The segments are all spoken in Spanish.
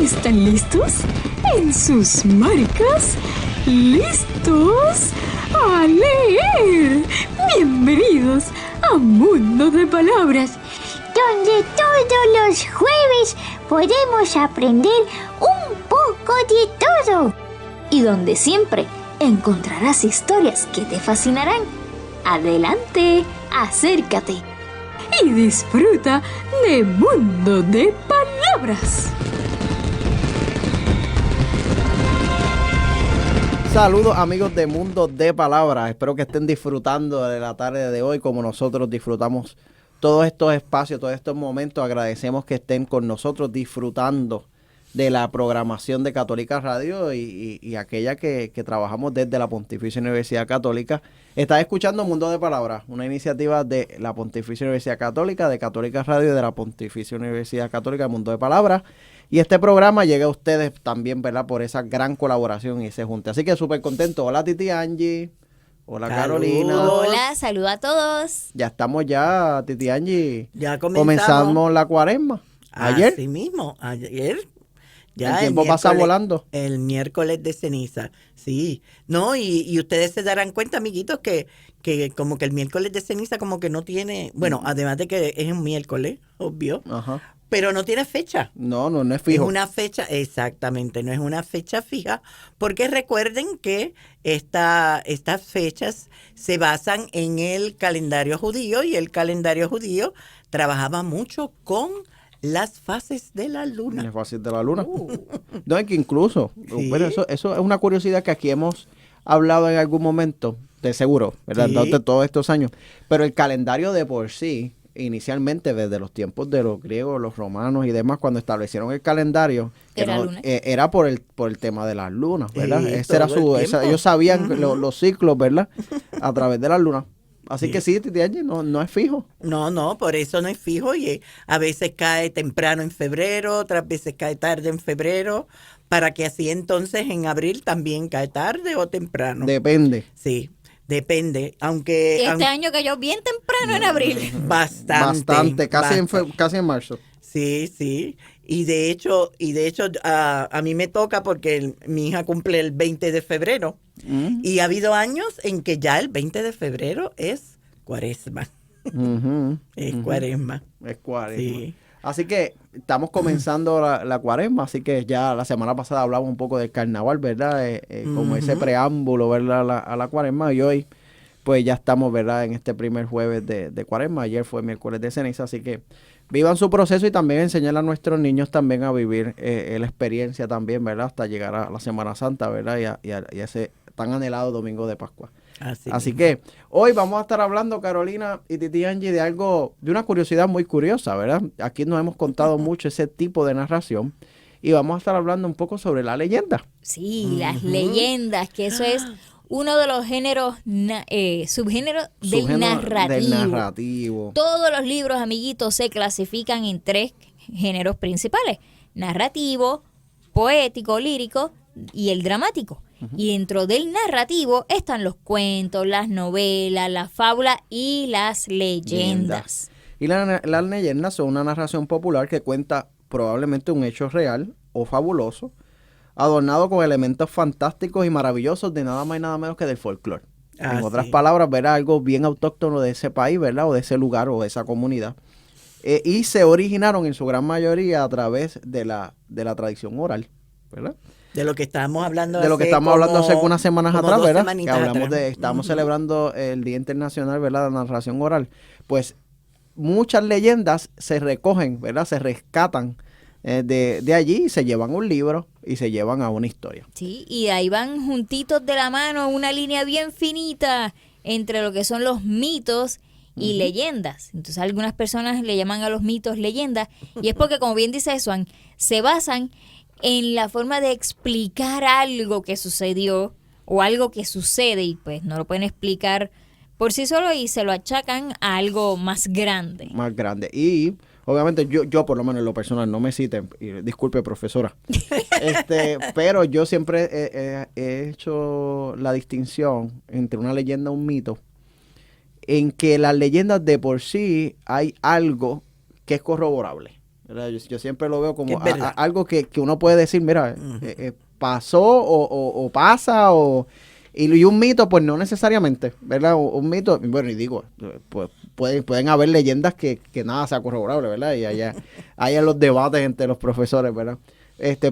¿Están listos? ¿En sus marcas? ¿Listos? ¡A leer! Bienvenidos a Mundo de Palabras, donde todos los jueves podemos aprender un poco de todo. Y donde siempre encontrarás historias que te fascinarán. Adelante, acércate y disfruta de Mundo de Palabras. Saludos amigos de Mundo de Palabras, espero que estén disfrutando de la tarde de hoy como nosotros disfrutamos todos estos espacios, todos estos momentos. Agradecemos que estén con nosotros disfrutando de la programación de Católica Radio y aquella que trabajamos desde la Pontificia Universidad Católica. Estás escuchando Mundo de Palabras, una iniciativa de la Pontificia Universidad Católica, de Católica Radio y de la Pontificia Universidad Católica Mundo de Palabras. Y este programa llega a ustedes también, ¿verdad?, por esa gran colaboración y ese junte. Así que súper contento. Hola Titi Angie. Hola Carolina. Hola, saludos a todos. Ya estamos Titi Angie. Ya comenzamos la cuaresma. Ayer. Así mismo, ayer. Ya el tiempo pasa volando. El miércoles de ceniza, sí. No, y ustedes se darán cuenta, amiguitos, que como que el miércoles de ceniza como que no tiene, bueno, además de que es un miércoles, obvio, ajá, pero no tiene fecha. No es fijo. Es una fecha, exactamente, no es una fecha fija, porque recuerden que estas fechas se basan en el calendario judío, y el calendario judío trabajaba mucho con las fases de la luna. Las fases de la luna. No, es que incluso, sí, bueno, eso es una curiosidad que aquí hemos hablado en algún momento, de seguro, ¿verdad? Sí. Durante todos estos años. Pero el calendario de por sí, inicialmente desde los tiempos de los griegos, los romanos y demás, cuando establecieron el calendario, era por el tema de las lunas, ¿verdad? Ese era ellos sabían los ciclos, ¿verdad? A través de las lunas. Así que sí, Titi Angie, no es fijo. No, por eso no es fijo, y a veces cae temprano en febrero, otras veces cae tarde en febrero, para que así entonces en abril también cae tarde o temprano. Depende. Sí, depende, aunque año cayó bien temprano en abril. Bastante, casi en marzo. Sí. Y de hecho a mí me toca porque mi hija cumple el 20 de febrero. Y ha habido años en que ya el 20 de febrero es cuaresma. Es cuaresma. Es cuaresma. Sí. Así que estamos comenzando la cuaresma, así que ya la semana pasada hablamos un poco del carnaval, ¿verdad? Como ese preámbulo, ¿verdad? A la cuaresma, y hoy pues ya estamos, ¿verdad?, en este primer jueves de cuaresma. Ayer fue miércoles de ceniza, así que vivan su proceso y también enseñar a nuestros niños también a vivir la experiencia también, ¿verdad?, hasta llegar a la Semana Santa, ¿verdad?, y a ese tan anhelado domingo de Pascua. Así que hoy vamos a estar hablando, Carolina y Titi Angie, de una curiosidad muy curiosa, ¿verdad? Aquí nos hemos contado mucho ese tipo de narración y vamos a estar hablando un poco sobre la leyenda. Sí, las leyendas, que eso es uno de los géneros, subgéneros del narrativo. Todos los libros, amiguitos, se clasifican en 3 géneros principales: narrativo, poético, lírico y el dramático. Y dentro del narrativo están los cuentos, las novelas, las fábulas y las leyendas. Y las leyendas son una narración popular que cuenta probablemente un hecho real o fabuloso, adornado con elementos fantásticos y maravillosos de nada más y nada menos que del folclore. En otras palabras, verá algo bien autóctono de ese país, ¿verdad?, o de ese lugar o de esa comunidad. Y se originaron en su gran mayoría a través de la tradición oral, ¿verdad? De lo que estábamos hablando hace unas semanas atrás, ¿verdad? Que hablamos estamos celebrando el Día Internacional, ¿verdad?, de la narración oral. Pues muchas leyendas se recogen, ¿verdad?, se rescatan de allí y se llevan a un libro y se llevan a una historia. Sí, y ahí van juntitos de la mano, una línea bien finita entre lo que son los mitos y leyendas. Entonces algunas personas le llaman a los mitos leyendas, y es porque, como bien dice Swan, se basan en la forma de explicar algo que sucedió o algo que sucede, y pues no lo pueden explicar por sí solo y se lo achacan a algo más grande. Más grande. Y obviamente yo por lo menos en lo personal, no me citen, disculpe profesora, pero yo siempre he hecho la distinción entre una leyenda y un mito, en que las leyendas de por sí hay algo que es corroborable. ¿verdad? Yo siempre lo veo como Es verdad. algo que uno puede decir, mira, pasó o pasa y un mito, pues no necesariamente, ¿verdad? Un mito, bueno, y digo, pues pueden haber leyendas que nada sea corroborable, ¿verdad? Y hay los debates entre los profesores, ¿verdad?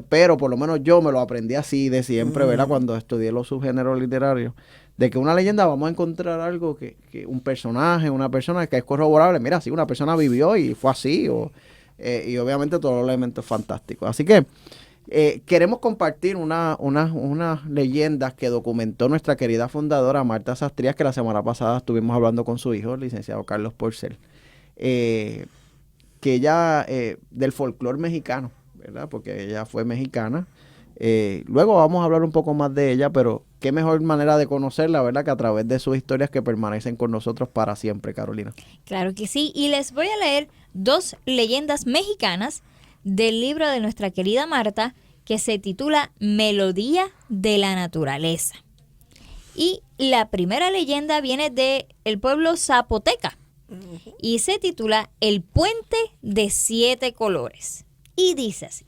Pero por lo menos yo me lo aprendí así de siempre, ¿verdad? Cuando estudié los subgéneros literarios, de que una leyenda vamos a encontrar algo que un personaje, una persona que es corroborable. Mira, sí, una persona vivió y fue así, y obviamente todos los elementos fantásticos. Así que queremos compartir unas leyendas que documentó nuestra querida fundadora Marta Sastrías, que la semana pasada estuvimos hablando con su hijo, el licenciado Carlos Porcel, que ella, del folclore mexicano, ¿verdad? Porque ella fue mexicana. Luego vamos a hablar un poco más de ella, pero qué mejor manera de conocerla, ¿verdad? Que a través de sus historias que permanecen con nosotros para siempre, Carolina. Claro que sí, y les voy a leer 2 leyendas mexicanas del libro de nuestra querida Marta, que se titula Melodía de la Naturaleza. Y la primera leyenda viene del pueblo zapoteca y se titula El Puente de 7 Colores. Y dice así: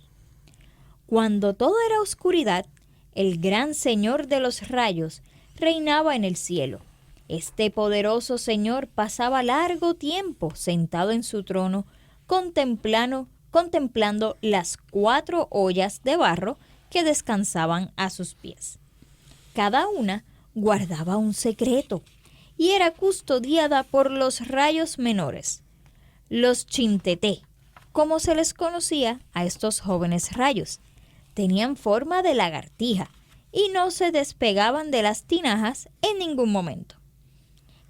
cuando todo era oscuridad, el gran Señor de los rayos reinaba en el cielo. Este poderoso Señor pasaba largo tiempo sentado en su trono, contemplando las 4 ollas de barro que descansaban a sus pies. Cada una guardaba un secreto y era custodiada por los rayos menores, los chinteté, como se les conocía a estos jóvenes rayos. Tenían forma de lagartija y no se despegaban de las tinajas en ningún momento.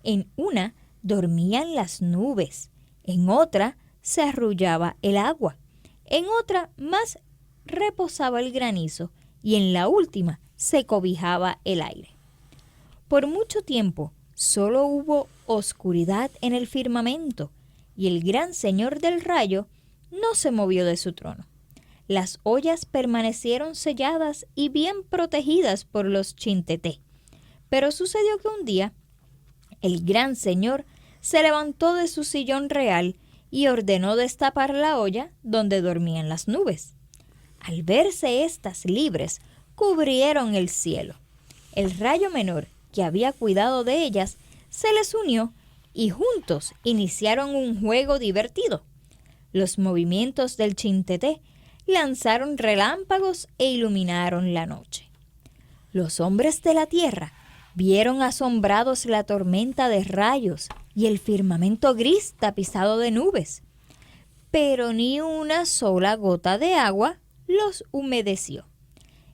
En una dormían las nubes, en otra se arrullaba el agua, en otra más reposaba el granizo y en la última se cobijaba el aire. Por mucho tiempo solo hubo oscuridad en el firmamento y el gran Señor del rayo no se movió de su trono. Las ollas permanecieron selladas y bien protegidas por los chinteté. Pero sucedió que un día el gran Señor se levantó de su sillón real y ordenó destapar la olla donde dormían las nubes. Al verse éstas libres, cubrieron el cielo. El rayo menor, que había cuidado de ellas, se les unió y juntos iniciaron un juego divertido. Los movimientos del chinteté lanzaron relámpagos e iluminaron la noche. Los hombres de la tierra vieron asombrados la tormenta de rayos y el firmamento gris tapizado de nubes, pero ni una sola gota de agua los humedeció.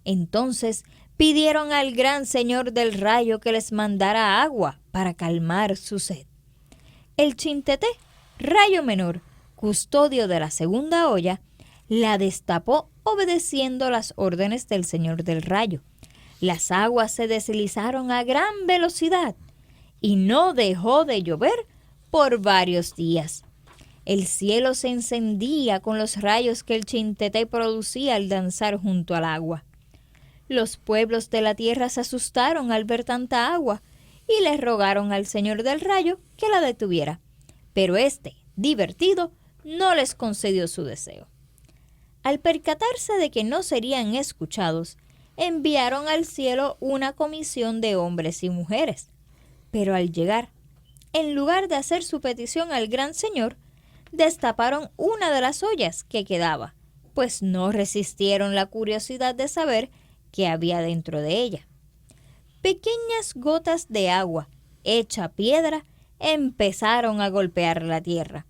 Entonces pidieron al gran Señor del rayo que les mandara agua para calmar su sed. El chinteté, rayo menor, custodio de la segunda olla, la destapó obedeciendo las órdenes del Señor del rayo. Las aguas se deslizaron a gran velocidad y no dejó de llover por varios días. El cielo se encendía con los rayos que el chinteté producía al danzar junto al agua. Los pueblos de la tierra se asustaron al ver tanta agua y le rogaron al Señor del rayo que la detuviera. Pero este, divertido, no les concedió su deseo. Al percatarse de que no serían escuchados, enviaron al cielo una comisión de hombres y mujeres. Pero al llegar, en lugar de hacer su petición al gran Señor, destaparon una de las ollas que quedaba, pues no resistieron la curiosidad de saber qué había dentro de ella. Pequeñas gotas de agua, hecha piedra, empezaron a golpear la tierra,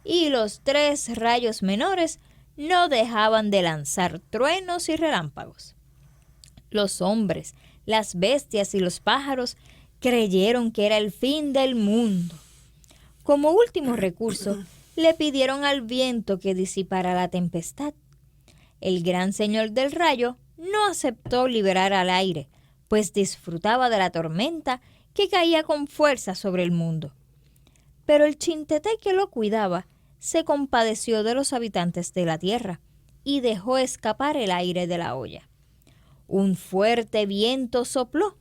y los 3 rayos menores no dejaban de lanzar truenos y relámpagos. Los hombres, las bestias y los pájaros creyeron que era el fin del mundo. Como último recurso, le pidieron al viento que disipara la tempestad. El gran Señor del rayo no aceptó liberar al aire, pues disfrutaba de la tormenta que caía con fuerza sobre el mundo. Pero el chinteté que lo cuidaba se compadeció de los habitantes de la tierra y dejó escapar el aire de la olla. Un fuerte viento sopló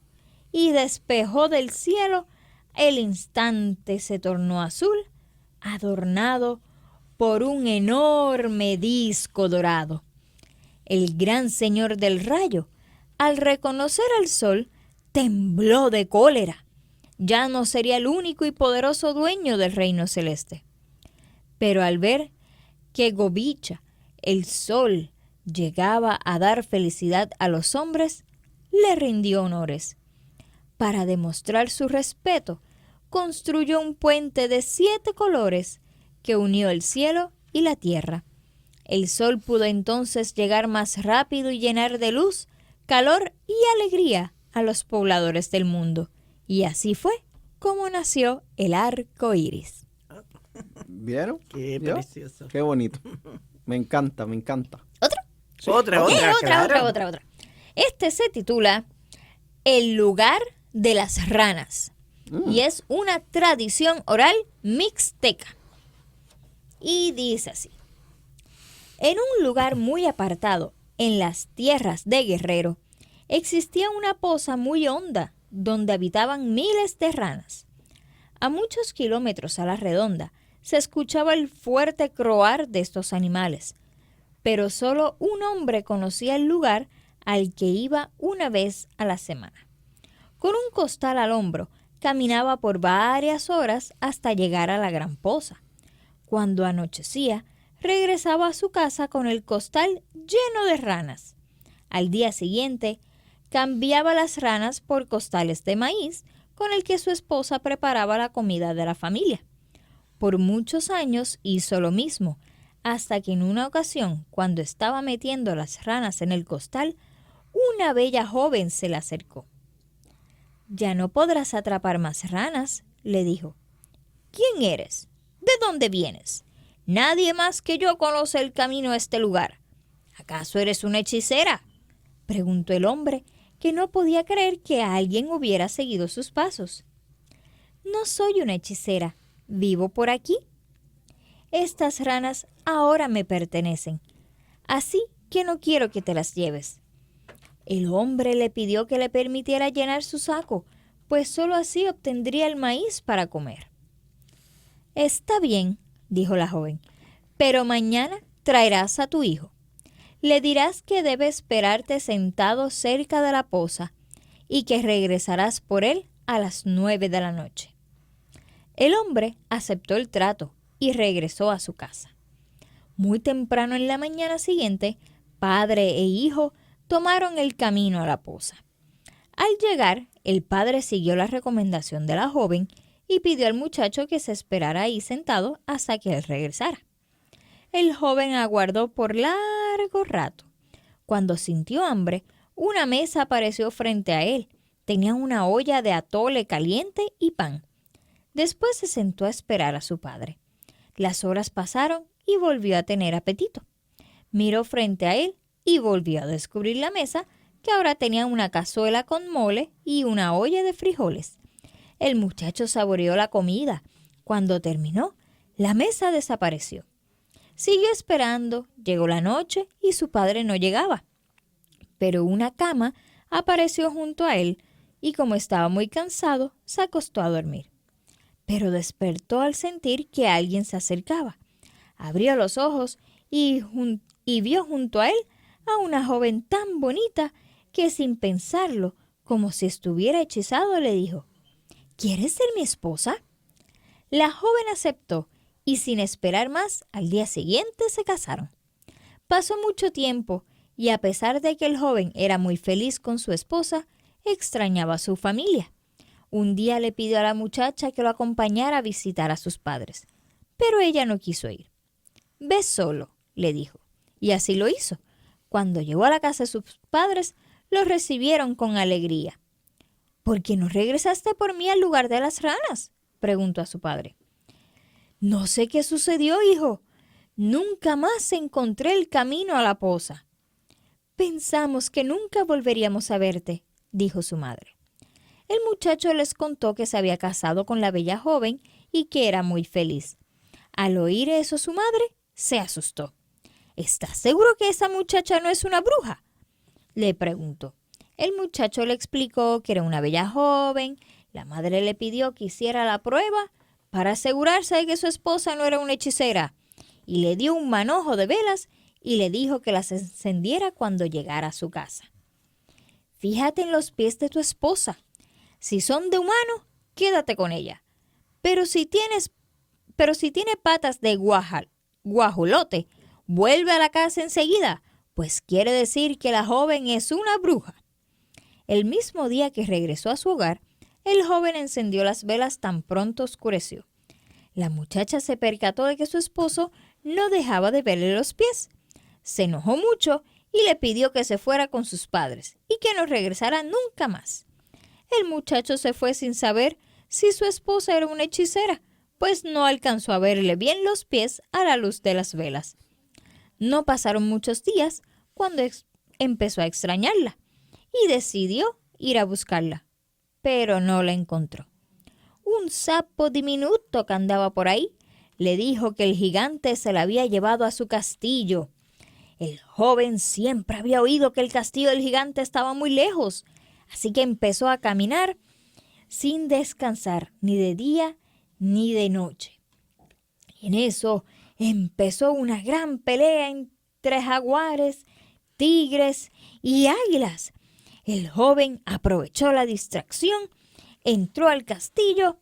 y despejó del cielo. El instante se tornó azul, adornado por un enorme disco dorado. El gran señor del rayo, al reconocer al sol, tembló de cólera. Ya no sería el único y poderoso dueño del reino celeste. Pero al ver que Gobicha, el sol, llegaba a dar felicidad a los hombres, le rindió honores. Para demostrar su respeto, construyó un puente de 7 colores que unió el cielo y la tierra. El sol pudo entonces llegar más rápido y llenar de luz, calor y alegría a los pobladores del mundo. Y así fue como nació el arco iris. ¿Vieron? Qué ¿Vio? precioso. Qué bonito. Me encanta, me encanta. ¿Otro? Otra, claro. Otra. Este se titula El lugar de las ranas. Y es una tradición oral mixteca. Y dice así. En un lugar muy apartado, en las tierras de Guerrero, existía una poza muy honda donde habitaban miles de ranas. A muchos kilómetros a la redonda se escuchaba el fuerte croar de estos animales, pero solo un hombre conocía el lugar al que iba una vez a la semana. Con un costal al hombro, caminaba por varias horas hasta llegar a la gran poza. Cuando anochecía, regresaba a su casa con el costal lleno de ranas. Al día siguiente, cambiaba las ranas por costales de maíz con el que su esposa preparaba la comida de la familia. Por muchos años hizo lo mismo, hasta que en una ocasión, cuando estaba metiendo las ranas en el costal, una bella joven se le acercó. «Ya no podrás atrapar más ranas», le dijo. «¿Quién eres? ¿De dónde vienes? Nadie más que yo conoce el camino a este lugar. ¿Acaso eres una hechicera?», preguntó el hombre, que no podía creer que alguien hubiera seguido sus pasos. «No soy una hechicera, vivo por aquí. Estas ranas ahora me pertenecen, así que no quiero que te las lleves». El hombre le pidió que le permitiera llenar su saco, pues sólo así obtendría el maíz para comer. «Está bien», dijo la joven, «pero mañana traerás a tu hijo. Le dirás que debe esperarte sentado cerca de la poza y que regresarás por él a las 9 de la noche». El hombre aceptó el trato y regresó a su casa. Muy temprano en la mañana siguiente, padre e hijo tomaron el camino a la poza. Al llegar, el padre siguió la recomendación de la joven y pidió al muchacho que se esperara ahí sentado hasta que él regresara. El joven aguardó por largo rato. Cuando sintió hambre, una mesa apareció frente a él. Tenía una olla de atole caliente y pan. Después se sentó a esperar a su padre. Las horas pasaron y volvió a tener apetito. Miró frente a él y volvió a descubrir la mesa, que ahora tenía una cazuela con mole y una olla de frijoles. El muchacho saboreó la comida. Cuando terminó, la mesa desapareció. Siguió esperando, llegó la noche y su padre no llegaba. Pero una cama apareció junto a él y como estaba muy cansado, se acostó a dormir. Pero despertó al sentir que alguien se acercaba. Abrió los ojos y vio junto a él a una joven tan bonita que sin pensarlo, como si estuviera hechizado, le dijo: «¿Quieres ser mi esposa?». La joven aceptó y sin esperar más, al día siguiente se casaron. Pasó mucho tiempo y a pesar de que el joven era muy feliz con su esposa, extrañaba a su familia. Un día le pidió a la muchacha que lo acompañara a visitar a sus padres, pero ella no quiso ir. «Ve solo», le dijo, y así lo hizo. Cuando llegó a la casa de sus padres, lo recibieron con alegría. «¿Por qué no regresaste por mí al lugar de las ranas?», preguntó a su padre. «No sé qué sucedió, hijo. Nunca más encontré el camino a la poza». «Pensamos que nunca volveríamos a verte», dijo su madre. El muchacho les contó que se había casado con la bella joven y que era muy feliz. Al oír eso, su madre se asustó. «¿Estás seguro que esa muchacha no es una bruja?», le preguntó. El muchacho le explicó que era una bella joven. La madre le pidió que hiciera la prueba para asegurarse de que su esposa no era una hechicera y le dio un manojo de velas y le dijo que las encendiera cuando llegara a su casa. Fíjate en los pies de tu esposa. Si son de humano, quédate con ella. Pero si tiene patas de guajolote, vuelve a la casa enseguida, pues quiere decir que la joven es una bruja. El mismo día que regresó a su hogar, el joven encendió las velas tan pronto oscureció. La muchacha se percató de que su esposo no dejaba de verle los pies. Se enojó mucho y le pidió que se fuera con sus padres y que no regresara nunca más. El muchacho se fue sin saber si su esposa era una hechicera, pues no alcanzó a verle bien los pies a la luz de las velas. No pasaron muchos días cuando empezó a extrañarla y decidió ir a buscarla, pero no la encontró. Un sapo diminuto que andaba por ahí le dijo que el gigante se la había llevado a su castillo. El joven siempre había oído que el castillo del gigante estaba muy lejos, así que empezó a caminar sin descansar ni de día ni de noche. Y en eso empezó una gran pelea entre jaguares, tigres y águilas. El joven aprovechó la distracción, entró al castillo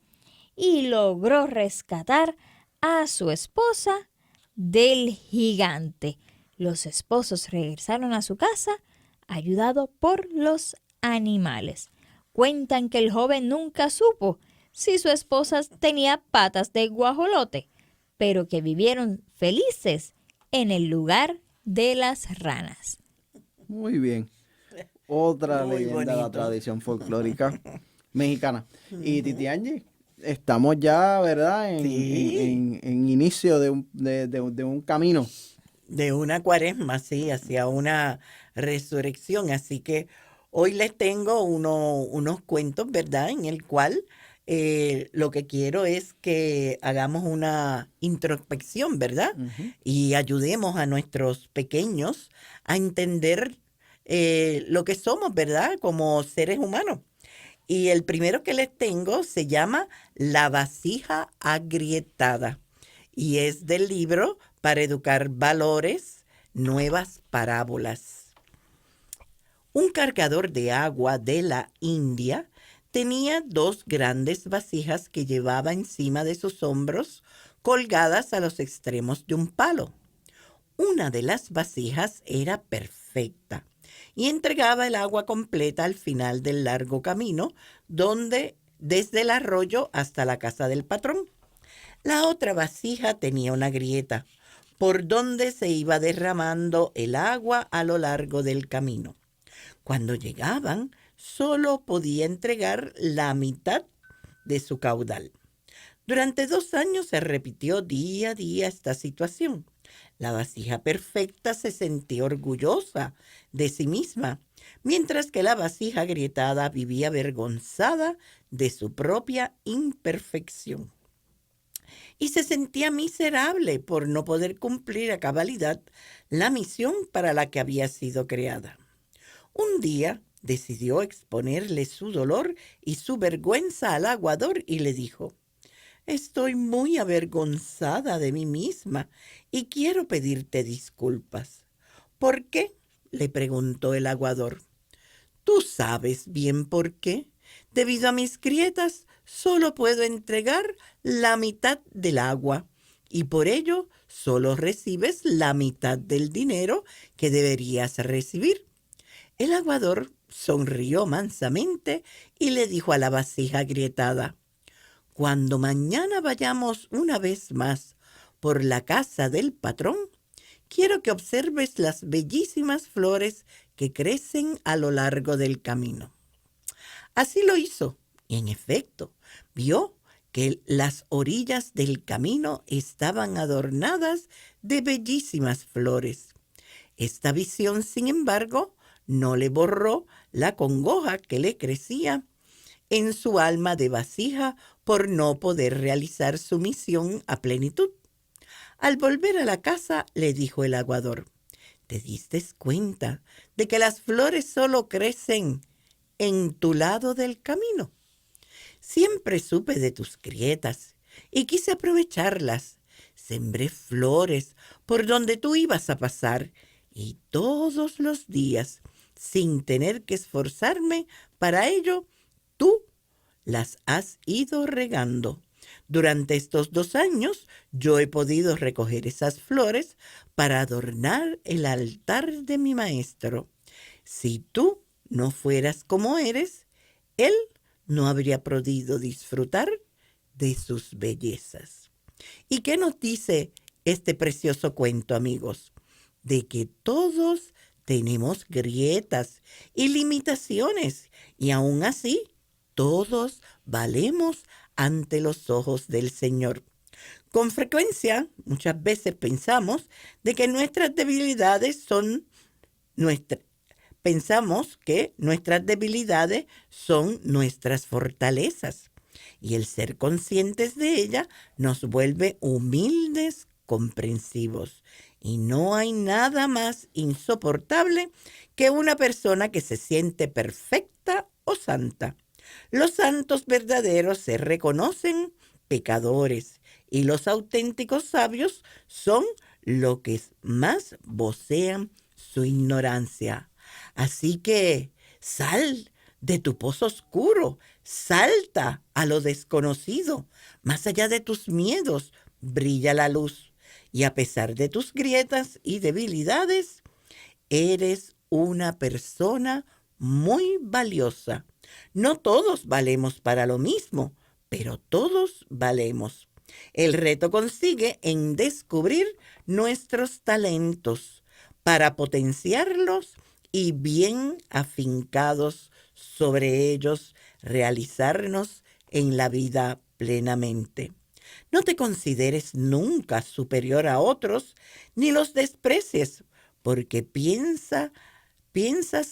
y logró rescatar a su esposa del gigante. Los esposos regresaron a su casa ayudados por los animales. Cuentan que el joven nunca supo si su esposa tenía patas de guajolote, pero que vivieron felices en el lugar de las ranas. Muy bien. Otra Muy leyenda de la bonito. tradición folclórica mexicana. Y Titi Angie, estamos ya, ¿verdad? En inicio de un camino. De una cuaresma, sí, hacia una resurrección. Así que hoy les tengo unos cuentos, ¿verdad? En el cual lo que quiero es que hagamos una introspección, ¿verdad? Y ayudemos a nuestros pequeños a entender lo que somos, ¿verdad? Como seres humanos. Y el primero que les tengo se llama La vasija agrietada y es del libro Para educar valores, nuevas parábolas. Un cargador de agua de la India tenía 2 grandes vasijas que llevaba encima de sus hombros, colgadas a los extremos de un palo. Una de las vasijas era perfecta y entregaba el agua completa al final del largo camino, desde el arroyo hasta la casa del patrón. La otra vasija tenía una grieta, por donde se iba derramando el agua a lo largo del camino. Cuando llegaban, solo podía entregar la mitad de su caudal. Durante 2 años se repitió día a día esta situación. La vasija perfecta se sentía orgullosa de sí misma, mientras que la vasija agrietada vivía avergonzada de su propia imperfección. Y se sentía miserable por no poder cumplir a cabalidad la misión para la que había sido creada. Un día decidió exponerle su dolor y su vergüenza al aguador y le dijo: «Estoy muy avergonzada de mí misma y quiero pedirte disculpas». «¿Por qué?», le preguntó el aguador. «Tú sabes bien por qué. Debido a mis grietas, solo puedo entregar la mitad del agua y por ello solo recibes la mitad del dinero que deberías recibir». El aguador sonrió mansamente y le dijo a la vasija agrietada: «Cuando mañana vayamos una vez más por la casa del patrón, quiero que observes las bellísimas flores que crecen a lo largo del camino». Así lo hizo, y en efecto, vio que las orillas del camino estaban adornadas de bellísimas flores. Esta visión, sin embargo, no le borró la congoja que le crecía en su alma de vasija por no poder realizar su misión a plenitud. Al volver a la casa, le dijo el aguador: «¿Te diste cuenta de que las flores solo crecen en tu lado del camino? Siempre supe de tus grietas y quise aprovecharlas. sembré flores por donde tú ibas a pasar y todos los días, sin tener que esforzarme para ello, tú las has ido regando. Durante estos 2 años yo he podido recoger esas flores para adornar el altar de mi maestro. Si tú no fueras como eres, él no habría podido disfrutar de sus bellezas. ¿Y qué nos dice este precioso cuento, amigos? De que todos tenemos grietas y limitaciones y aún así todos valemos ante los ojos del Señor. Con frecuencia, muchas veces pensamos de que nuestras debilidades son pensamos que nuestras debilidades son nuestras fortalezas y el ser conscientes de ellas nos vuelve humildes, comprensivos. Y no hay nada más insoportable que una persona que se siente perfecta o santa. Los santos verdaderos se reconocen pecadores y los auténticos sabios son los que más vocean su ignorancia. Así que sal de tu pozo oscuro, salta a lo desconocido, más allá de tus miedos, brilla la luz. Y a pesar de tus grietas y debilidades, eres una persona muy valiosa. No todos valemos para lo mismo, pero todos valemos. El reto consiste en descubrir nuestros talentos para potenciarlos y bien afincados sobre ellos, realizarnos en la vida plenamente. No te consideres nunca superior a otros, ni los desprecies, porque piensas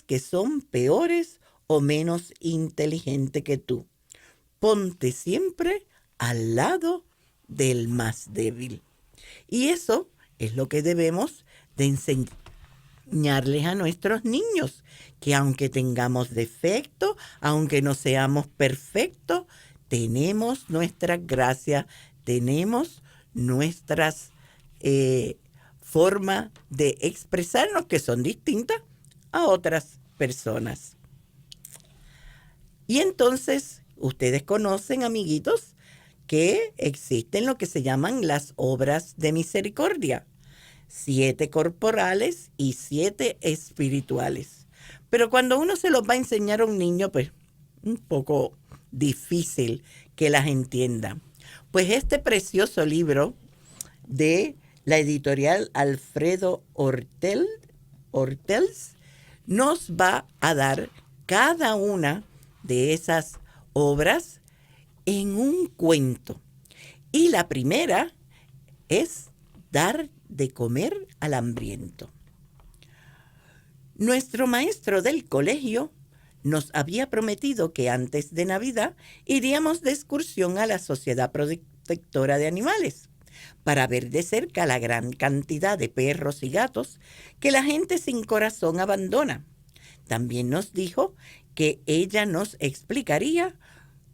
que son peores o menos inteligentes que tú. Ponte siempre al lado del más débil. Y eso es lo que debemos de enseñarles a nuestros niños, que aunque tengamos defectos, aunque no seamos perfectos, tenemos nuestras gracias, tenemos nuestras formas de expresarnos que son distintas a otras personas. Y entonces, ustedes conocen, amiguitos, que existen lo que se llaman las obras de misericordia. 7 corporales y 7 espirituales. Pero cuando uno se los va a enseñar a un niño, pues un poco difícil que las entienda. Pues este precioso libro de la editorial Alfredo Ortels nos va a dar cada una de esas obras en un cuento. Y la primera es dar de comer al hambriento. Nuestro maestro del colegio nos había prometido que antes de Navidad iríamos de excursión a la Sociedad Protectora de Animales para ver de cerca la gran cantidad de perros y gatos que la gente sin corazón abandona. También nos dijo que ella nos explicaría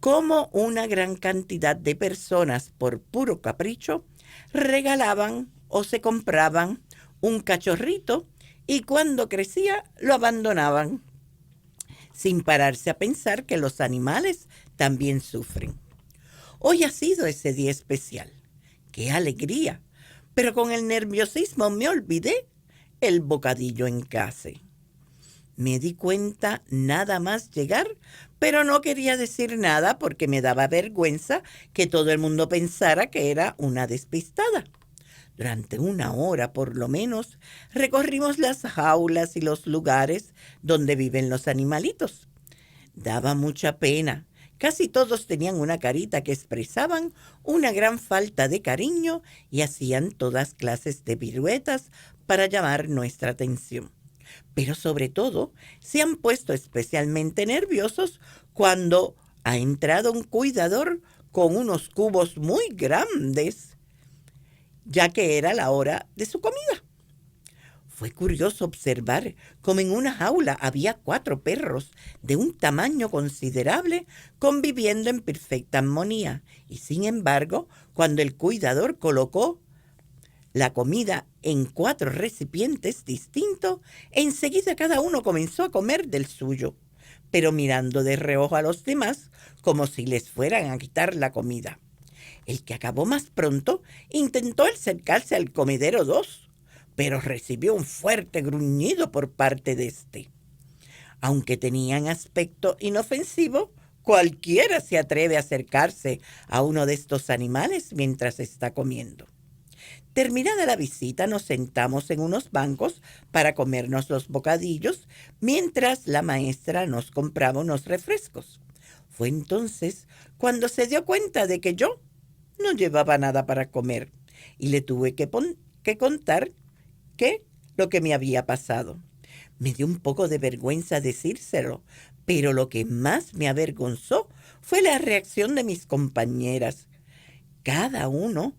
cómo una gran cantidad de personas por puro capricho regalaban o se compraban un cachorrito y cuando crecía lo abandonaban, sin pararse a pensar que los animales también sufren. Hoy ha sido ese día especial. ¡Qué alegría! Pero con el nerviosismo me olvidé el bocadillo en casa. Me di cuenta nada más llegar, pero no quería decir nada porque me daba vergüenza que todo el mundo pensara que era una despistada. Durante 1 hora, por lo menos, recorrimos las jaulas y los lugares donde viven los animalitos. Daba mucha pena. Casi todos tenían una carita que expresaban una gran falta de cariño y hacían todas clases de piruetas para llamar nuestra atención. Pero sobre todo, se han puesto especialmente nerviosos cuando ha entrado un cuidador con unos cubos muy grandes, ya que era la hora de su comida. Fue curioso observar cómo en una jaula había 4 perros de un tamaño considerable conviviendo en perfecta armonía. Y sin embargo, cuando el cuidador colocó la comida en 4 recipientes distintos, enseguida cada uno comenzó a comer del suyo, pero mirando de reojo a los demás como si les fueran a quitar la comida. El que acabó más pronto intentó acercarse al comedero 2, pero recibió un fuerte gruñido por parte de este. Aunque tenían aspecto inofensivo, cualquiera se atreve a acercarse a uno de estos animales mientras está comiendo. Terminada la visita, nos sentamos en unos bancos para comernos los bocadillos, mientras la maestra nos compraba unos refrescos. Fue entonces cuando se dio cuenta de que yo no llevaba nada para comer y le tuve que contar lo que me había pasado. Me dio un poco de vergüenza decírselo, pero lo que más me avergonzó fue la reacción de mis compañeras. Cada uno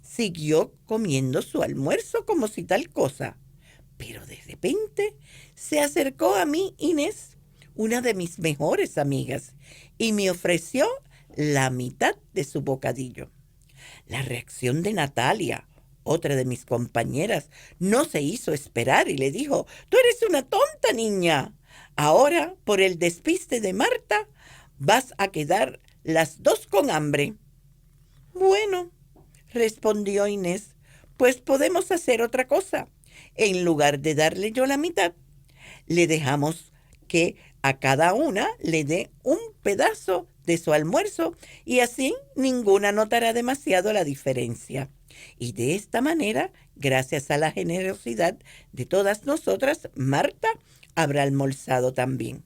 siguió comiendo su almuerzo como si tal cosa. Pero de repente se acercó a mí Inés, una de mis mejores amigas, y me ofreció la mitad de su bocadillo. La reacción de Natalia, otra de mis compañeras, no se hizo esperar y le dijo: «Tú eres una tonta niña. Ahora, por el despiste de Marta, vas a quedar las dos con hambre». «Bueno», respondió Inés, «pues podemos hacer otra cosa. En lugar de darle yo la mitad, le dejamos que a cada una le dé un pedazo de su almuerzo y así ninguna notará demasiado la diferencia. Y de esta manera, gracias a la generosidad de todas nosotras, Marta habrá almorzado también».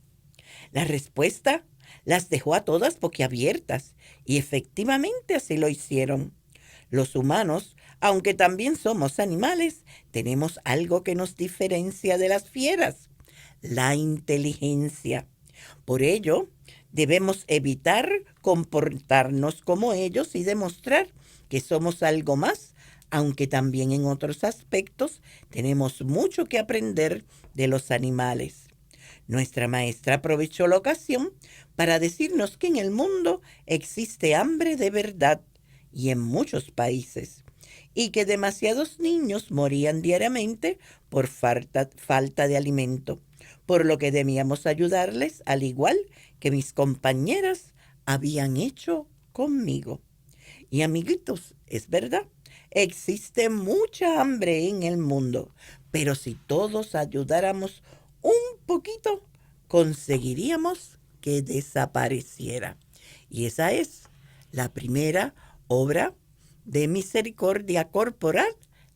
La respuesta las dejó a todas boquiabiertas y efectivamente así lo hicieron. Los humanos, aunque también somos animales, tenemos algo que nos diferencia de las fieras: la inteligencia. Por ello, debemos evitar comportarnos como ellos y demostrar que somos algo más, aunque también en otros aspectos tenemos mucho que aprender de los animales. Nuestra maestra aprovechó la ocasión para decirnos que en el mundo existe hambre de verdad, y en muchos países, y que demasiados niños morían diariamente por falta de alimento, por lo que debíamos ayudarles, al igual que mis compañeras habían hecho conmigo. Y amiguitos, es verdad, existe mucha hambre en el mundo, pero si todos ayudáramos un poquito, conseguiríamos que desapareciera. Y esa es la primera obra de misericordia corporal: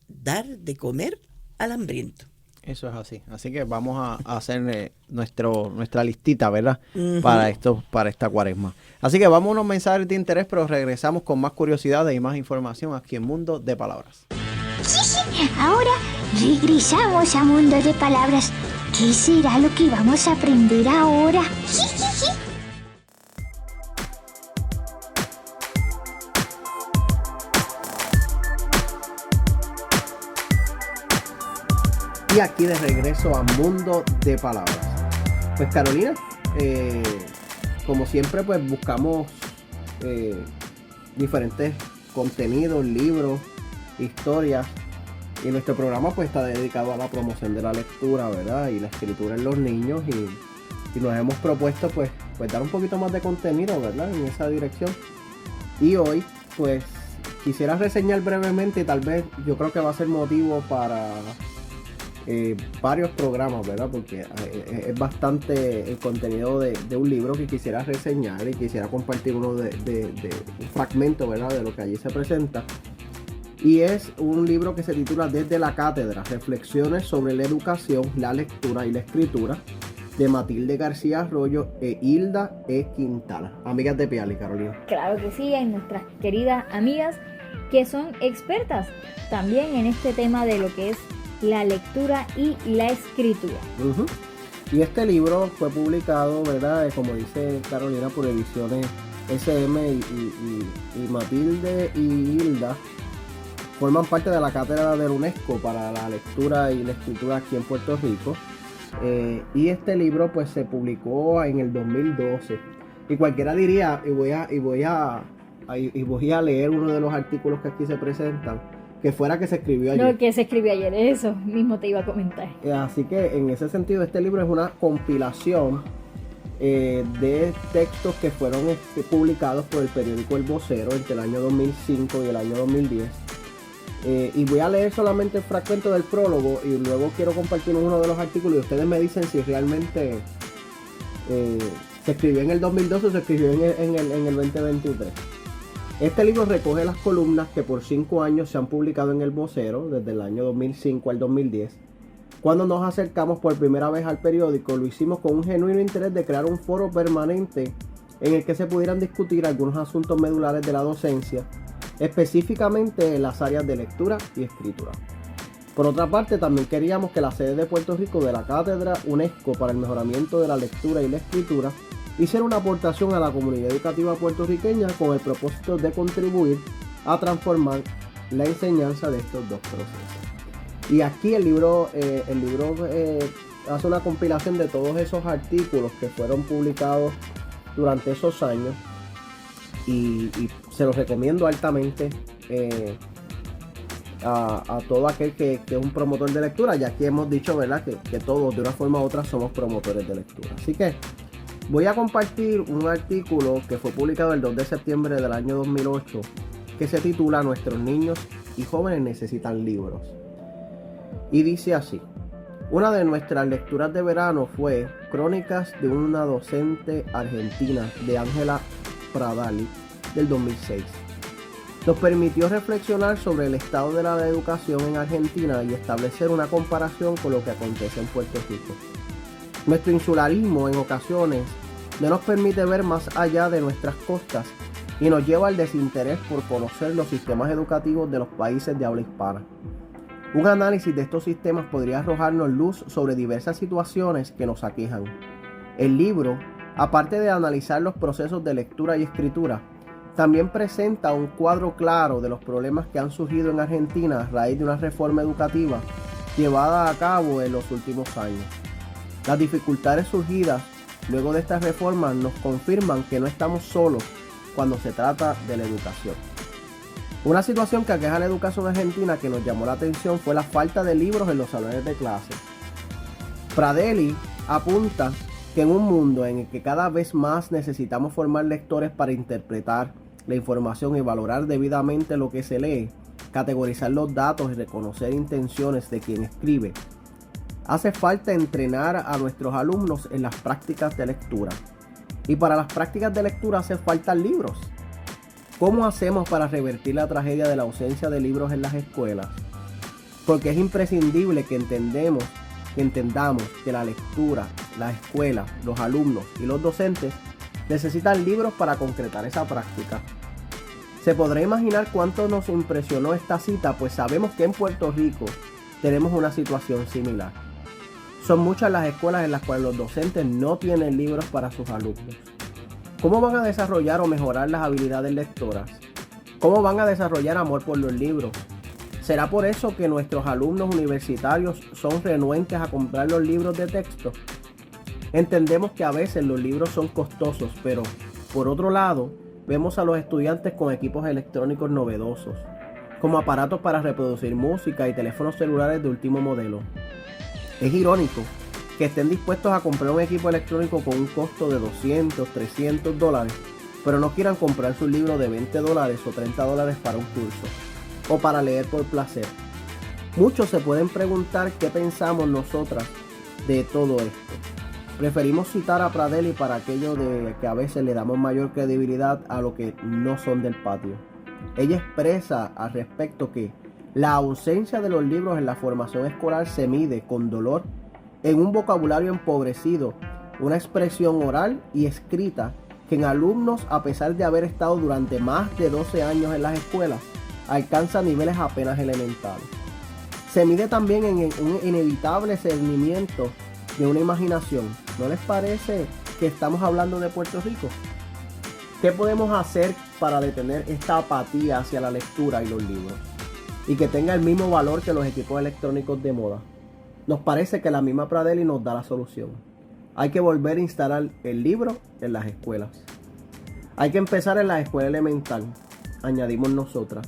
dar de comer al hambriento. Eso es así. Así que vamos a hacer nuestra listita, ¿verdad? Uh-huh. Para esta cuaresma. Así que vamos a unos mensajes de interés, pero regresamos con más curiosidades y más información aquí en Mundo de Palabras. Sí, ahora regresamos a Mundo de Palabras. ¿Qué será lo que vamos a aprender ahora? Y aquí de regreso a Mundo de Palabras. Pues Carolina, como siempre, pues buscamos diferentes contenidos, libros, historias. Y nuestro programa pues está dedicado a la promoción de la lectura, ¿verdad? Y la escritura en los niños. Y nos hemos propuesto pues dar un poquito más de contenido, ¿verdad? En esa dirección. Y hoy pues quisiera reseñar brevemente, tal vez yo creo que va a ser motivo para varios programas, ¿verdad? Porque es bastante el contenido de un libro que quisiera reseñar y quisiera compartir uno de un fragmento, ¿verdad? De lo que allí se presenta. Y es un libro que se titula Desde la Cátedra: Reflexiones sobre la educación, la lectura y la escritura, de Matilde García Arroyo e Hilda E. Quintana. Amigas de Piali, Carolina. Claro que sí, hay nuestras queridas amigas que son expertas también en este tema de lo que es la lectura y la escritura. Uh-huh. Y este libro fue publicado, ¿verdad? Como dice Carolina, por Ediciones SM y Matilde y Hilda forman parte de la cátedra de la UNESCO para la lectura y la escritura aquí en Puerto Rico. Y este libro pues se publicó en el 2012. Y cualquiera diría, y voy a leer uno de los artículos que aquí se presentan, que fuera que se escribió ayer. No, que se escribió ayer, eso mismo te iba a comentar. Así que en ese sentido este libro es una compilación de textos que fueron publicados por el periódico El Vocero entre el año 2005 y el año 2010. Y voy a leer solamente el fragmento del prólogo y luego quiero compartir uno de los artículos y ustedes me dicen si realmente se escribió en el 2012 o se escribió en el 2023. Este libro recoge las columnas que por 5 años se han publicado en El Vocero, desde el año 2005 al 2010. Cuando nos acercamos por primera vez al periódico, lo hicimos con un genuino interés de crear un foro permanente en el que se pudieran discutir algunos asuntos medulares de la docencia, específicamente en las áreas de lectura y escritura. Por otra parte, también queríamos que la sede de Puerto Rico de la Cátedra UNESCO para el Mejoramiento de la Lectura y la Escritura hiciera una aportación a la comunidad educativa puertorriqueña con el propósito de contribuir a transformar la enseñanza de estos dos procesos. Y aquí el libro hace una compilación de todos esos artículos que fueron publicados durante esos años y se los recomiendo altamente a todo aquel que es un promotor de lectura. Ya aquí hemos dicho, ¿verdad?, que todos de una forma u otra somos promotores de lectura. Así que voy a compartir un artículo que fue publicado el 2 de septiembre del año 2008 que se titula Nuestros niños y jóvenes necesitan libros. Y dice así: una de nuestras lecturas de verano fue Crónicas de una docente argentina de Ángela Pradali del 2006. Nos permitió reflexionar sobre el estado de la educación en Argentina y establecer una comparación con lo que acontece en Puerto Rico. Nuestro insularismo en ocasiones no nos permite ver más allá de nuestras costas y nos lleva al desinterés por conocer los sistemas educativos de los países de habla hispana. Un análisis de estos sistemas podría arrojarnos luz sobre diversas situaciones que nos aquejan. El libro, aparte de analizar los procesos de lectura y escritura, también presenta un cuadro claro de los problemas que han surgido en Argentina a raíz de una reforma educativa llevada a cabo en los últimos años. Las dificultades surgidas luego de estas reformas nos confirman que no estamos solos cuando se trata de la educación. Una situación que aqueja a la educación argentina que nos llamó la atención fue la falta de libros en los salones de clase. Pradali apunta que en un mundo en el que cada vez más necesitamos formar lectores para interpretar la información y valorar debidamente lo que se lee, categorizar los datos y reconocer intenciones de quien escribe, hace falta entrenar a nuestros alumnos en las prácticas de lectura. Y para las prácticas de lectura hace falta libros. ¿Cómo hacemos para revertir la tragedia de la ausencia de libros en las escuelas? Porque es imprescindible que entendamos que la lectura, la escuela, los alumnos y los docentes necesitan libros para concretar esa práctica. Se podrá imaginar cuánto nos impresionó esta cita, pues sabemos que en Puerto Rico tenemos una situación similar. Son muchas las escuelas en las cuales los docentes no tienen libros para sus alumnos. ¿Cómo van a desarrollar o mejorar las habilidades lectoras? ¿Cómo van a desarrollar amor por los libros? ¿Será por eso que nuestros alumnos universitarios son renuentes a comprar los libros de texto? Entendemos que a veces los libros son costosos, pero por otro lado, vemos a los estudiantes con equipos electrónicos novedosos, como aparatos para reproducir música y teléfonos celulares de último modelo. Es irónico que estén dispuestos a comprar un equipo electrónico con un costo de $200, $300, pero no quieran comprar su libro de $20 o $30 para un curso, o para leer por placer. Muchos se pueden preguntar qué pensamos nosotras de todo esto. Preferimos citar a Pradali para aquello de que a veces le damos mayor credibilidad a lo que no son del patio. Ella expresa al respecto que la ausencia de los libros en la formación escolar se mide con dolor en un vocabulario empobrecido, una expresión oral y escrita que en alumnos, a pesar de haber estado durante más de 12 años en las escuelas, alcanza niveles apenas elementales. Se mide también en un inevitable cernimiento de una imaginación. ¿No les parece que estamos hablando de Puerto Rico? ¿Qué podemos hacer para detener esta apatía hacia la lectura y los libros? Y que tenga el mismo valor que los equipos electrónicos de moda. Nos parece que la misma Pradali nos da la solución. Hay que volver a instalar el libro en las escuelas. Hay que empezar en la escuela elemental, añadimos nosotras.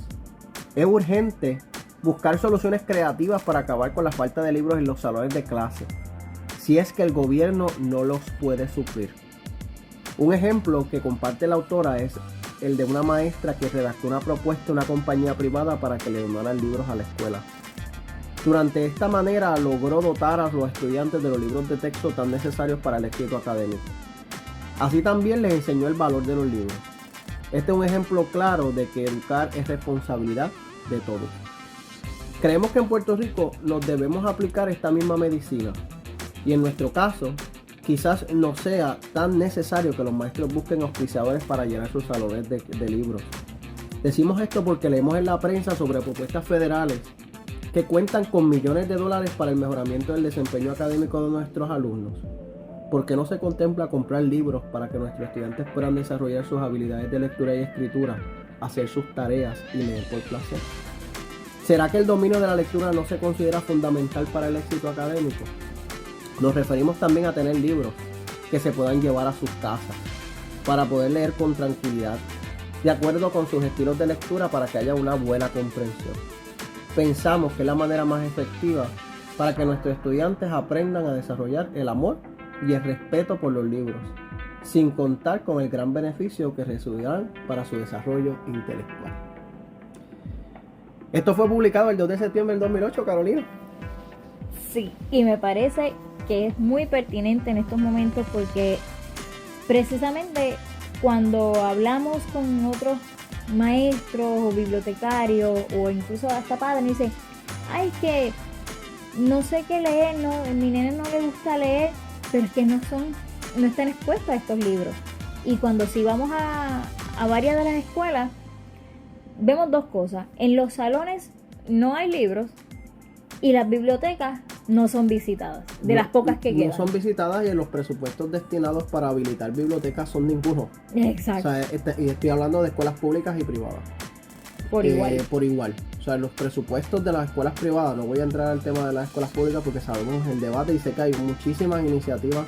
Es urgente Buscar soluciones creativas para acabar con la falta de libros en los salones de clase, si es que el gobierno no los puede suplir. Un ejemplo que comparte la autora es el de una maestra que redactó una propuesta a una compañía privada para que le donaran libros a la escuela. Durante esta manera logró dotar a los estudiantes de los libros de texto tan necesarios para el éxito académico. Así también les enseñó el valor de los libros. Este es un ejemplo claro de que educar es responsabilidad de todos. Creemos que en Puerto Rico nos debemos aplicar esta misma medicina y en nuestro caso quizás no sea tan necesario que los maestros busquen auspiciadores para llenar sus salones de libros. Decimos esto porque leemos en la prensa sobre propuestas federales que cuentan con millones de dólares para el mejoramiento del desempeño académico de nuestros alumnos. ¿Por qué no se contempla comprar libros para que nuestros estudiantes puedan desarrollar sus habilidades de lectura y escritura, hacer sus tareas y leer por placer? ¿Será que el dominio de la lectura no se considera fundamental para el éxito académico? Nos referimos también a tener libros que se puedan llevar a sus casas para poder leer con tranquilidad, de acuerdo con sus estilos de lectura para que haya una buena comprensión. Pensamos que es la manera más efectiva para que nuestros estudiantes aprendan a desarrollar el amor y el respeto por los libros, sin contar con el gran beneficio que recibirán para su desarrollo intelectual. Esto fue publicado el 2 de septiembre del 2008, Carolina. Sí, y me parece que es muy pertinente en estos momentos porque precisamente cuando hablamos con otros maestros o bibliotecarios o incluso hasta padres, me dicen, ay, que no sé qué leer, no, a mi nene no le gusta leer, pero es que no están expuestos a estos libros. Y cuando sí vamos a varias de las escuelas, vemos dos cosas. En los salones no hay libros y las bibliotecas no son visitadas, de las pocas que quedan. No son visitadas y en los presupuestos destinados para habilitar bibliotecas son ninguno. Exacto. O sea, y estoy hablando de escuelas públicas y privadas. Por igual. Por igual. O sea, los presupuestos de las escuelas privadas, no voy a entrar al tema de las escuelas públicas porque sabemos el debate y sé que hay muchísimas iniciativas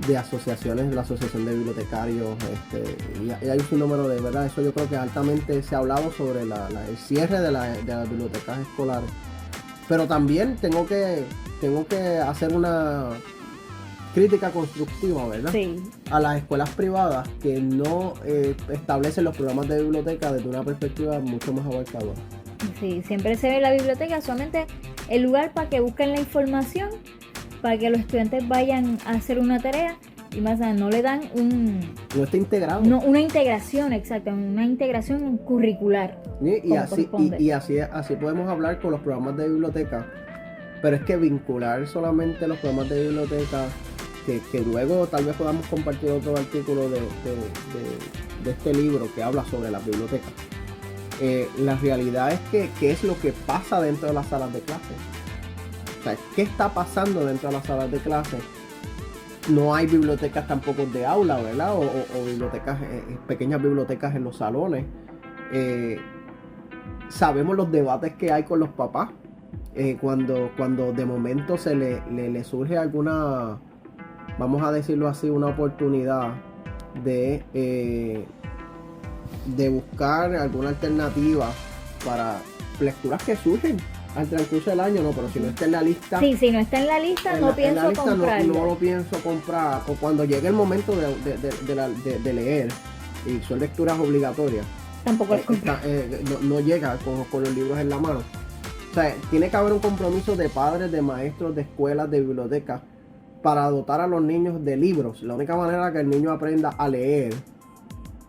de asociaciones, de la Asociación de Bibliotecarios, y hay un sinnúmero de verdad. Eso yo creo que altamente se ha hablado sobre el cierre de las bibliotecas escolares. Pero también tengo que hacer una crítica constructiva, ¿verdad? Sí. A las escuelas privadas que no establecen los programas de biblioteca desde una perspectiva mucho más abarcadora. Sí, siempre se ve la biblioteca solamente el lugar para que busquen la información, para que los estudiantes vayan a hacer una tarea y más nada, no le dan No está integrado. No, una integración, exacto, una integración curricular. Y así podemos hablar con los programas de biblioteca, pero es que vincular solamente los programas de biblioteca, que luego tal vez podamos compartir otro artículo de este libro que habla sobre las bibliotecas. La realidad es que qué es lo que pasa dentro de las salas de clase. O sea, ¿qué está pasando dentro de las salas de clase? No hay bibliotecas tampoco de aula, ¿verdad? O bibliotecas, pequeñas bibliotecas en los salones. Sabemos los debates que hay con los papás. Cuando de momento se le surge alguna, vamos a decirlo así, una oportunidad de buscar alguna alternativa para lecturas que surgen al transcurso del año, no, pero si no está en la lista. Sí, si no está en la lista, no pienso comprarlo. No lo pienso comprar. O cuando llegue el momento de leer, y son lecturas obligatorias, tampoco no llega con los libros en la mano. O sea, tiene que haber un compromiso de padres, de maestros, de escuelas, de bibliotecas, para dotar a los niños de libros. La única manera que el niño aprenda a leer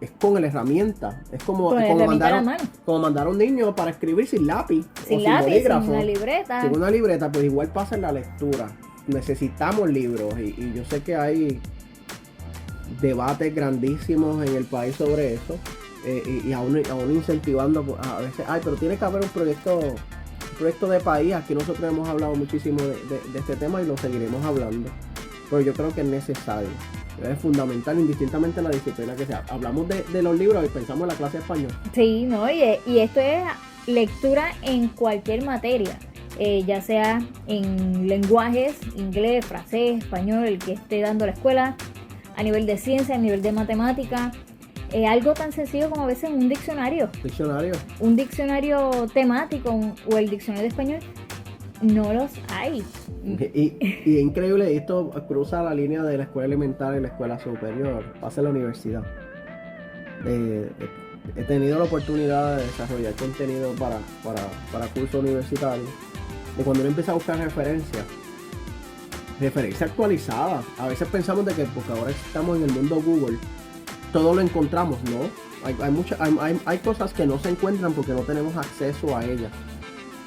es con la herramienta. Es como mandar a un niño para escribir sin lápiz, sin bolígrafo, sin una libreta. Sin una libreta, pues igual pasa en la lectura. Necesitamos libros y yo sé que hay debates grandísimos en el país sobre eso, y aún incentivando a veces, pero tiene que haber un proyecto de país. Aquí nosotros hemos hablado muchísimo de este tema y lo seguiremos hablando, pero yo creo que es necesario. Es fundamental, indistintamente de la disciplina que sea. Hablamos de los libros y pensamos en la clase de español. Sí, ¿no? Y esto es lectura en cualquier materia, ya sea en lenguajes, inglés, francés, español, el que esté dando la escuela, a nivel de ciencia, a nivel de matemática. algo tan sencillo como a veces un diccionario. Diccionario. Un diccionario temático o el diccionario de español, no los hay. Y es increíble, esto cruza la línea de la escuela elemental y la escuela superior, pasa en la universidad. He tenido la oportunidad de desarrollar contenido para cursos universitarios. Y cuando uno empieza a buscar referencias actualizadas, a veces pensamos de que porque ahora estamos en el mundo Google, todo lo encontramos, ¿no? Hay cosas que no se encuentran porque no tenemos acceso a ellas.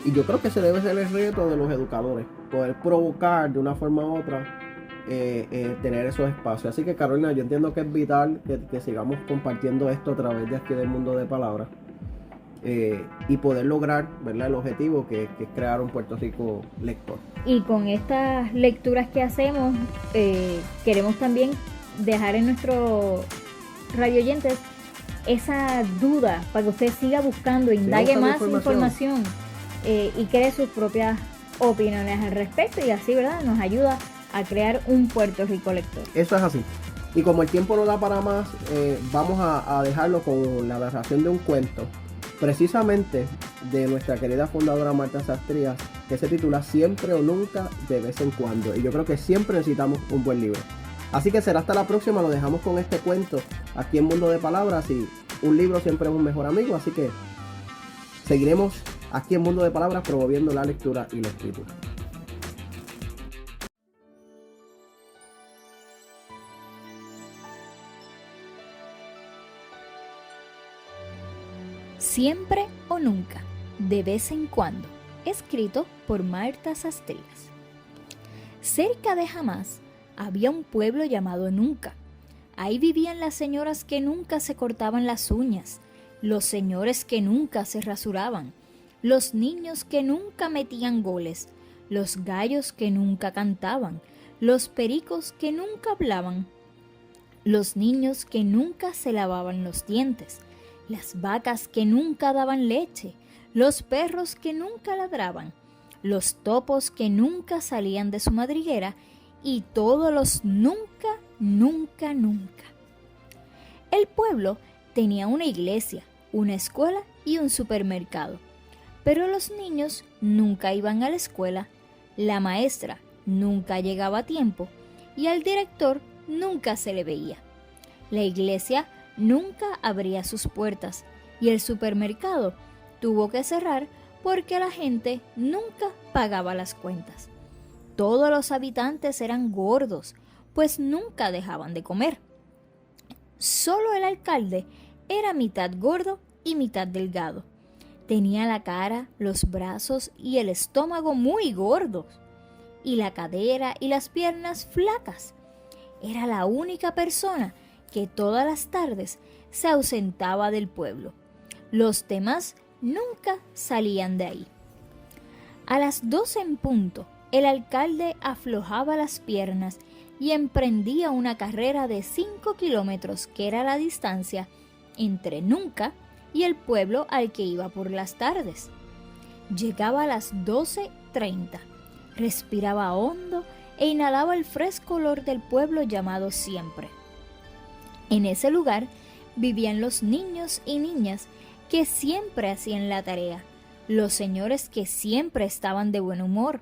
Y yo creo que ese debe ser el reto de los educadores, poder provocar de una forma u otra tener esos espacios. Así que Carolina, yo entiendo que es vital que sigamos compartiendo esto a través de aquí del Mundo de Palabras y poder lograr, ¿verdad?, el objetivo que es crear un Puerto Rico lector. Y con estas lecturas que hacemos, queremos también dejar en nuestros radioyentes esa duda para que usted siga buscando, indague más información y cree sus propias opiniones al respecto, y así, ¿verdad?, nos ayuda a crear un Puerto Rico lector. Eso es así. Y como el tiempo no da para más, vamos a dejarlo con la narración de un cuento, precisamente de nuestra querida fundadora Marta Sastrías, que se titula Siempre o Nunca, de vez en cuando. Y yo creo que siempre necesitamos un buen libro. Así que será hasta la próxima, lo dejamos con este cuento aquí en Mundo de Palabras, y un libro siempre es un mejor amigo, así que seguiremos aquí en Mundo de Palabras promoviendo la lectura y la escritura. Siempre o nunca, de vez en cuando, escrito por Marta Sastrías. Cerca de Jamás había un pueblo llamado Nunca. Ahí vivían las señoras que nunca se cortaban las uñas, los señores que nunca se rasuraban, los niños que nunca metían goles, los gallos que nunca cantaban, los pericos que nunca hablaban, los niños que nunca se lavaban los dientes, las vacas que nunca daban leche, los perros que nunca ladraban, los topos que nunca salían de su madriguera y todos los nunca, nunca, nunca. El pueblo tenía una iglesia, una escuela y un supermercado, pero los niños nunca iban a la escuela, la maestra nunca llegaba a tiempo y al director nunca se le veía. La iglesia nunca abría sus puertas y el supermercado tuvo que cerrar porque la gente nunca pagaba las cuentas. Todos los habitantes eran gordos, pues nunca dejaban de comer. Solo el alcalde era mitad gordo y mitad delgado. Tenía la cara, los brazos y el estómago muy gordos, y la cadera y las piernas flacas. Era la única persona que todas las tardes se ausentaba del pueblo. Los demás nunca salían de ahí. A las 12 en punto, el alcalde aflojaba las piernas y emprendía una carrera de 5 kilómetros, que era la distancia entre Nunca y el pueblo al que iba por las tardes. Llegaba a las 12:30, respiraba hondo e inhalaba el fresco olor del pueblo llamado Siempre. En ese lugar vivían los niños y niñas que siempre hacían la tarea, los señores que siempre estaban de buen humor,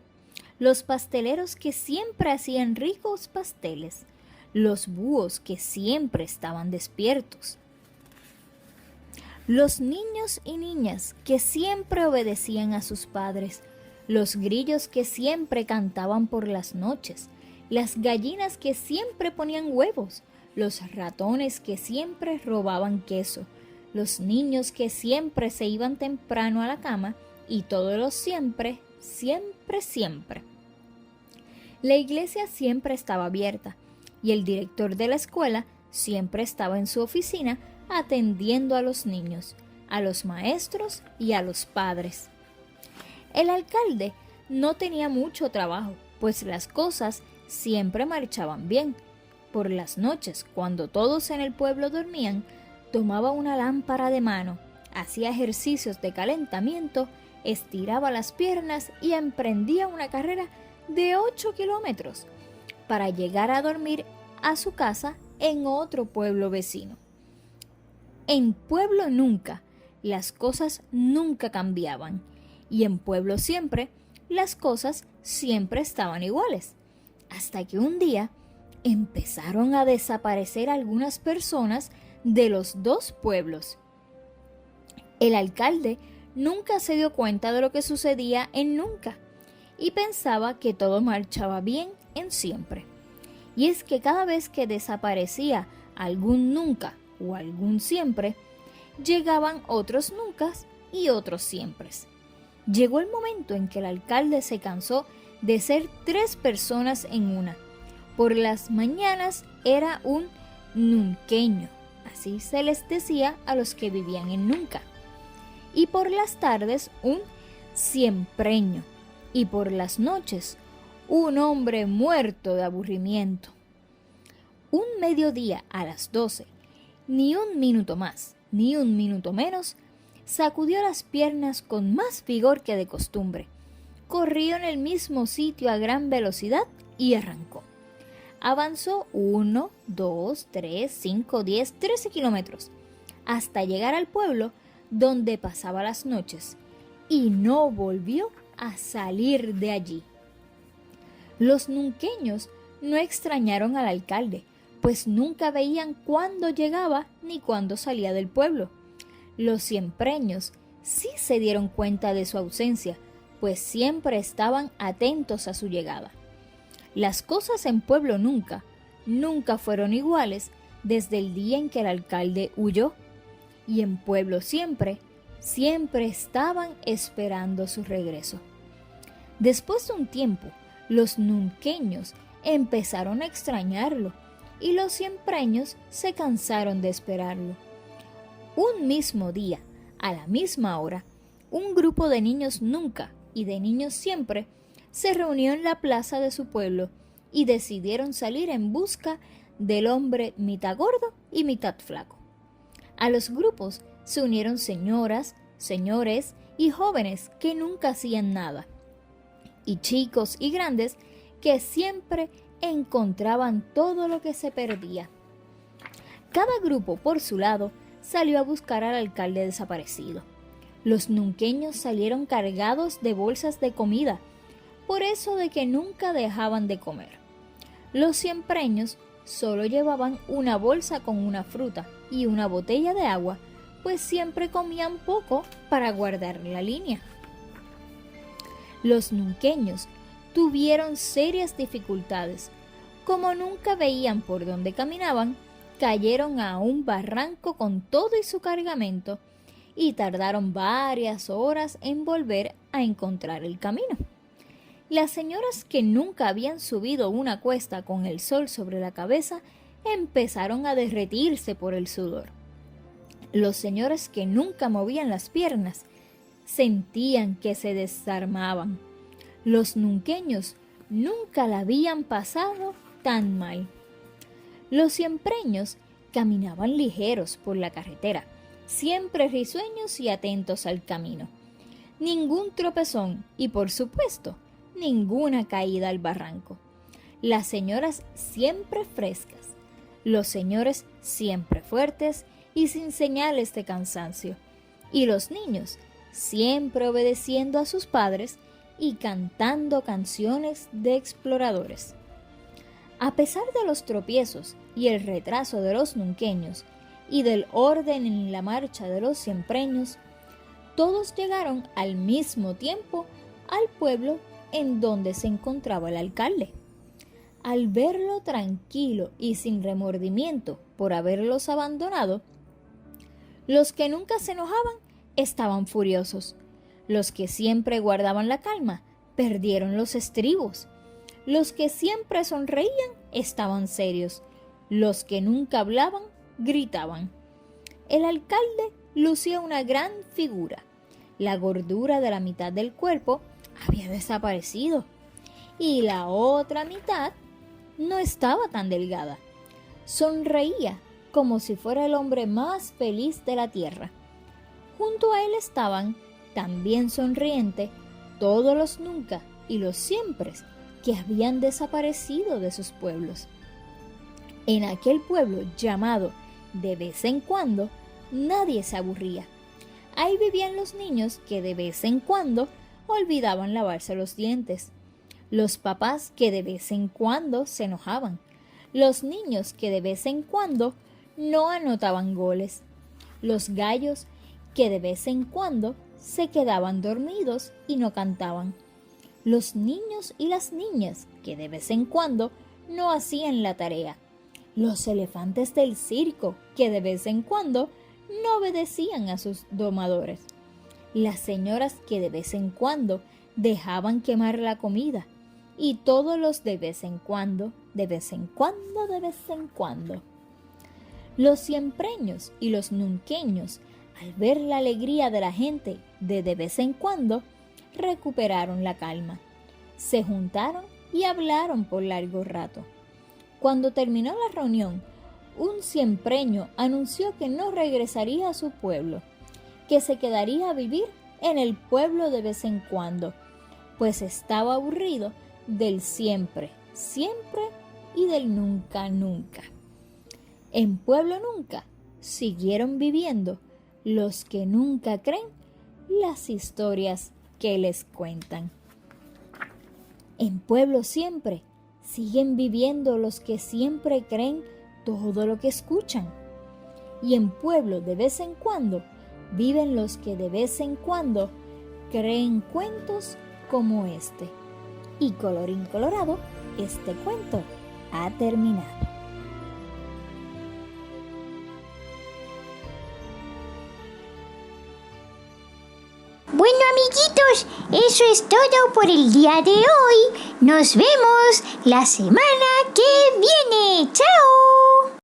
los pasteleros que siempre hacían ricos pasteles, los búhos que siempre estaban despiertos, los niños y niñas que siempre obedecían a sus padres, los grillos que siempre cantaban por las noches, las gallinas que siempre ponían huevos, los ratones que siempre robaban queso, los niños que siempre se iban temprano a la cama y todos los siempre, siempre, siempre. La iglesia siempre estaba abierta y el director de la escuela siempre estaba en su oficina atendiendo a los niños, a los maestros y a los padres. El alcalde no tenía mucho trabajo, pues las cosas siempre marchaban bien. Por las noches, cuando todos en el pueblo dormían, tomaba una lámpara de mano, hacía ejercicios de calentamiento, estiraba las piernas y emprendía una carrera de 8 kilómetros para llegar a dormir a su casa en otro pueblo vecino. En Pueblo Nunca las cosas nunca cambiaban y en Pueblo Siempre las cosas siempre estaban iguales. Hasta que un día empezaron a desaparecer algunas personas de los dos pueblos. El alcalde nunca se dio cuenta de lo que sucedía en Nunca y pensaba que todo marchaba bien en Siempre. Y es que cada vez que desaparecía algún Nunca o algún Siempre, llegaban otros Nuncas y otros Siempres. Llegó el momento en que el alcalde se cansó de ser 3 personas en una. Por las mañanas era un nunqueño, así se les decía a los que vivían en Nunca. Y por las tardes un siempreño. Y por las noches un hombre muerto de aburrimiento. Un mediodía a las 12, ni un minuto más, ni un minuto menos, sacudió las piernas con más vigor que de costumbre. Corrió en el mismo sitio a gran velocidad y arrancó. Avanzó 1, 2, 3, 5, 10, 13 kilómetros, hasta llegar al pueblo donde pasaba las noches, y no volvió a salir de allí. Los nunqueños no extrañaron al alcalde, pues nunca veían cuándo llegaba ni cuándo salía del pueblo. Los siempreños sí se dieron cuenta de su ausencia, pues siempre estaban atentos a su llegada. Las cosas en Pueblo nunca fueron iguales desde el día en que el alcalde huyó, y en Pueblo siempre estaban esperando su regreso. Después de un tiempo, los nunqueños empezaron a extrañarlo y los siempreños se cansaron de esperarlo. Un mismo día, a la misma hora, un grupo de niños nunca y de niños siempre se reunió en la plaza de su pueblo y decidieron salir en busca del hombre mitad gordo y mitad flaco. A los grupos se unieron señoras, señores y jóvenes que nunca hacían nada, y chicos y grandes que siempre encontraban todo lo que se perdía. Cada grupo, por su lado, salió a buscar al alcalde desaparecido. Los nunqueños salieron cargados de bolsas de comida, por eso de que nunca dejaban de comer. Los siempreños solo llevaban una bolsa con una fruta y una botella de agua, pues siempre comían poco para guardar la línea. Los nunqueños tuvieron serias dificultades. Como nunca veían por dónde caminaban, cayeron a un barranco con todo y su cargamento y tardaron varias horas en volver a encontrar el camino. Las señoras que nunca habían subido una cuesta con el sol sobre la cabeza empezaron a derretirse por el sudor. Los señores que nunca movían las piernas sentían que se desarmaban. Los nunqueños nunca la habían pasado tan mal. Los siempreños caminaban ligeros por la carretera, siempre risueños y atentos al camino. Ningún tropezón y, por supuesto, ninguna caída al barranco. Las señoras siempre frescas, los señores siempre fuertes y sin señales de cansancio, y los niños siempre obedeciendo a sus padres y cantando canciones de exploradores. A pesar de los tropiezos y el retraso de los nunqueños y del orden en la marcha de los siempreños, todos llegaron al mismo tiempo al pueblo en donde se encontraba el alcalde. Al verlo tranquilo y sin remordimiento por haberlos abandonado, los que nunca se enojaban estaban furiosos. Los que siempre guardaban la calma perdieron los estribos. Los que siempre sonreían estaban serios. Los que nunca hablaban gritaban. El alcalde lucía una gran figura. La gordura de la mitad del cuerpo había desaparecido y la otra mitad no estaba tan delgada. Sonreía como si fuera el hombre más feliz de la tierra. Junto a él estaban, también sonriente, todos los nunca y los siempres que habían desaparecido de sus pueblos. En aquel pueblo llamado de vez en cuando, nadie se aburría. Ahí vivían los niños que de vez en cuando olvidaban lavarse los dientes, los papás que de vez en cuando se enojaban, los niños que de vez en cuando no anotaban goles, los gallos que de vez en cuando se quedaban dormidos y no cantaban, los niños y las niñas que de vez en cuando no hacían la tarea, los elefantes del circo que de vez en cuando no obedecían a sus domadores, las señoras que de vez en cuando dejaban quemar la comida, y todos los de vez en cuando, de vez en cuando, de vez en cuando. Los siempreños y los nunqueños, al ver la alegría de la gente de vez en cuando, recuperaron la calma. Se juntaron y hablaron por largo rato. Cuando terminó la reunión, un siempreño anunció que no regresaría a su pueblo, que se quedaría a vivir en el pueblo de vez en cuando, pues estaba aburrido del siempre, siempre y del nunca, nunca. En Pueblo Nunca siguieron viviendo los que nunca creen las historias que les cuentan. En Pueblo Siempre siguen viviendo los que siempre creen todo lo que escuchan. Y en Pueblo de vez en cuando viven los que de vez en cuando creen cuentos como este. Y colorín colorado, este cuento ha terminado. Bueno, amiguitos, eso es todo por el día de hoy. Nos vemos la semana que viene. ¡Chao!